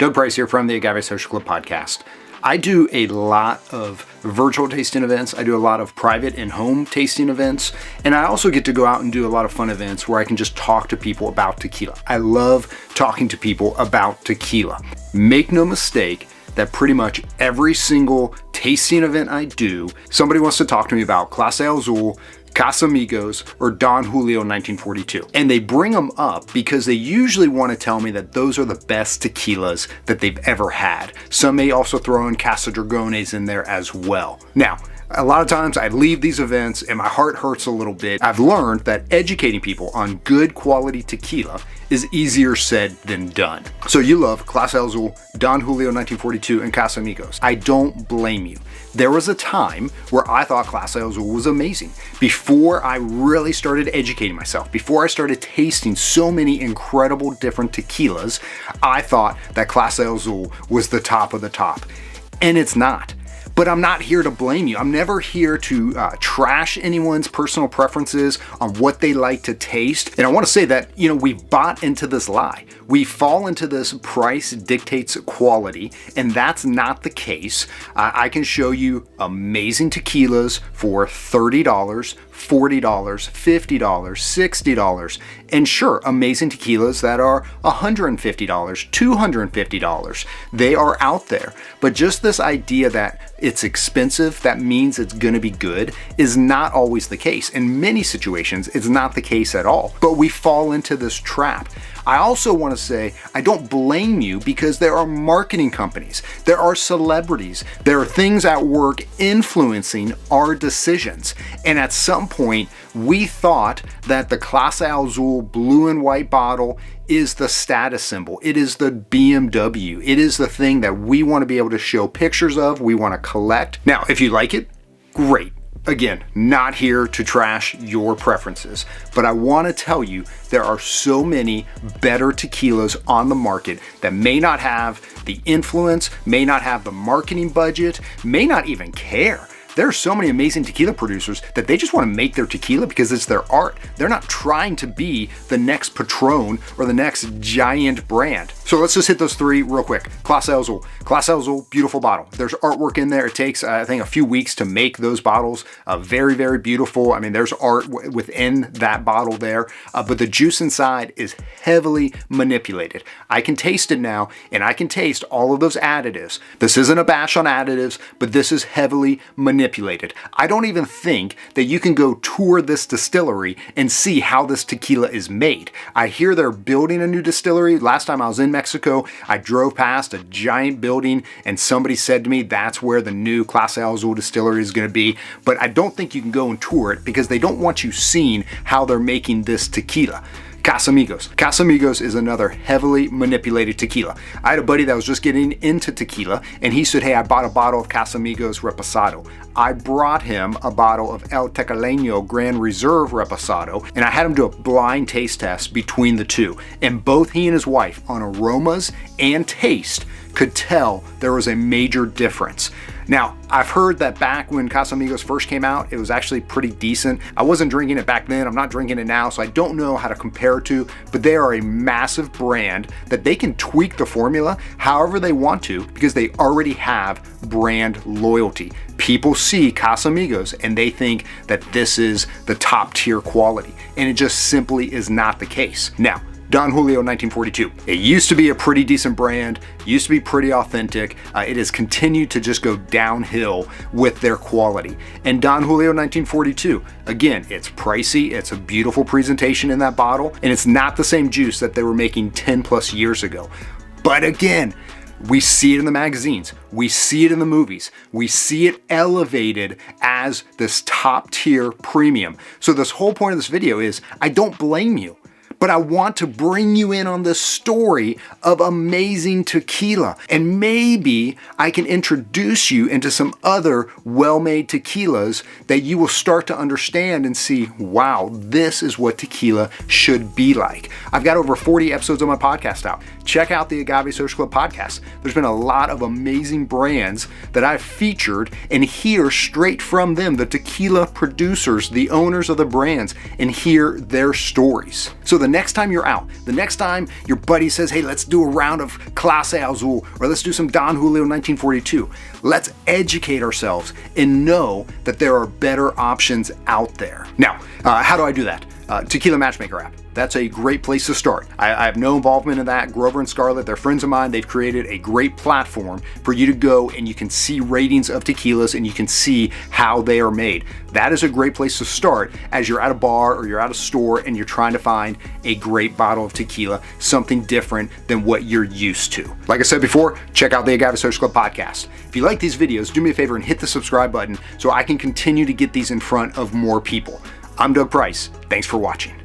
Doug Price here from the Agave Social Club podcast. I do a lot of virtual tasting events. I do a lot of private and home tasting events. And I also get to go out and do a lot of fun events where I can just talk to people about tequila. I love talking to people about tequila. Make no mistake that pretty much every single tasting event I do, somebody wants to talk to me about Clase Azul, Casamigos, or Don Julio 1942. And they bring them up because they usually want to tell me that those are the best tequilas that they've ever had. Some may also throw in Casa Dragones in there as well. Now, a lot of times I leave these events and my heart hurts a little bit. I've learned that educating people on good quality tequila is easier said than done. So you love Clase Azul, Don Julio 1942, and Casamigos. I don't blame you. There was a time where I thought Clase Azul was amazing. Before I really started educating myself, before I started tasting so many incredible different tequilas, I thought that Clase Azul was the top of the top. And it's not. But I'm not here to blame you. I'm never here to trash anyone's personal preferences on what they like to taste. And I want to say that, we've bought into this lie. We fall into this price dictates quality, and that's not the case. I can show you amazing tequilas for $30, $40, $50, $60, and sure, amazing tequilas that are $150, $250. They are out there. But just this idea that it's expensive, that means it's gonna be good, is not always the case. In many situations, it's not the case at all. But we fall into this trap. I also want to say, I don't blame you because there are marketing companies, there are celebrities, there are things at work influencing our decisions. And at some point, we thought that the Clase Azul blue and white bottle is the status symbol. It is the BMW. It is the thing that we want to be able to show pictures of, we want to collect. Now, if you like it, great. Again, not here to trash your preferences, but I want to tell you there are so many better tequilas on the market that may not have the influence, may not have the marketing budget, may not even care. There are so many amazing tequila producers that they just want to make their tequila because it's their art. They're not trying to be the next Patron or the next giant brand. So let's just hit those three real quick. Clase Azul. Clase Azul, beautiful bottle. There's artwork in there. It takes, I think, a few weeks to make those bottles. Very, very beautiful. I mean, there's art within that bottle there, but the juice inside is heavily manipulated. I can taste it now, and I can taste all of those additives. This isn't a bash on additives, but this is heavily manipulated. I don't even think that you can go tour this distillery and see how this tequila is made. I hear they're building a new distillery. Last time I was in Mexico, I drove past a giant building and somebody said to me that's where the new Clase Azul distillery is going to be. But I don't think you can go and tour it because they don't want you seeing how they're making this tequila. Casamigos. Casamigos is another heavily manipulated tequila. I had a buddy that was just getting into tequila and he said, hey, I bought a bottle of Casamigos Reposado. I brought him a bottle of El Tecaleño Grand Reserve Reposado and I had him do a blind taste test between the two. And both he and his wife on aromas and taste could tell there was a major difference. Now, I've heard that back when Casamigos first came out, it was actually pretty decent. I wasn't drinking it back then, I'm not drinking it now, so I don't know how to compare it to, but they are a massive brand that they can tweak the formula however they want to because they already have brand loyalty. People see Casamigos and they think that this is the top tier quality, and it just simply is not the case. Now, Don Julio 1942. It used to be a pretty decent brand, used to be pretty authentic. It has continued to just go downhill with their quality. And Don Julio 1942, again, it's pricey, it's a beautiful presentation in that bottle, and it's not the same juice that they were making 10 plus years ago. But again, we see it in the magazines, we see it in the movies, we see it elevated as this top tier premium. So this whole point of this video is, I don't blame you. But I want to bring you in on this story of amazing tequila. And maybe I can introduce you into some other well-made tequilas that you will start to understand and see, wow, this is what tequila should be like. I've got over 40 episodes on my podcast out. Check out the Agave Social Club podcast. There's been a lot of amazing brands that I've featured and hear straight from them, the tequila producers, the owners of the brands, and hear their stories. So the next time you're out, the next time your buddy says, hey, let's do a round of Clase Azul, or let's do some Don Julio 1942, let's educate ourselves and know that there are better options out there. Now, how do I do that? Tequila Matchmaker app. That's a great place to start. I have no involvement in that. Grover and Scarlett, they're friends of mine. They've created a great platform for you to go and you can see ratings of tequilas and you can see how they are made. That is a great place to start as you're at a bar or you're at a store and you're trying to find a great bottle of tequila, something different than what you're used to. Like I said before, check out the Agave Social Club podcast. If you like these videos, do me a favor and hit the subscribe button so I can continue to get these in front of more people. I'm Doug Price. Thanks for watching.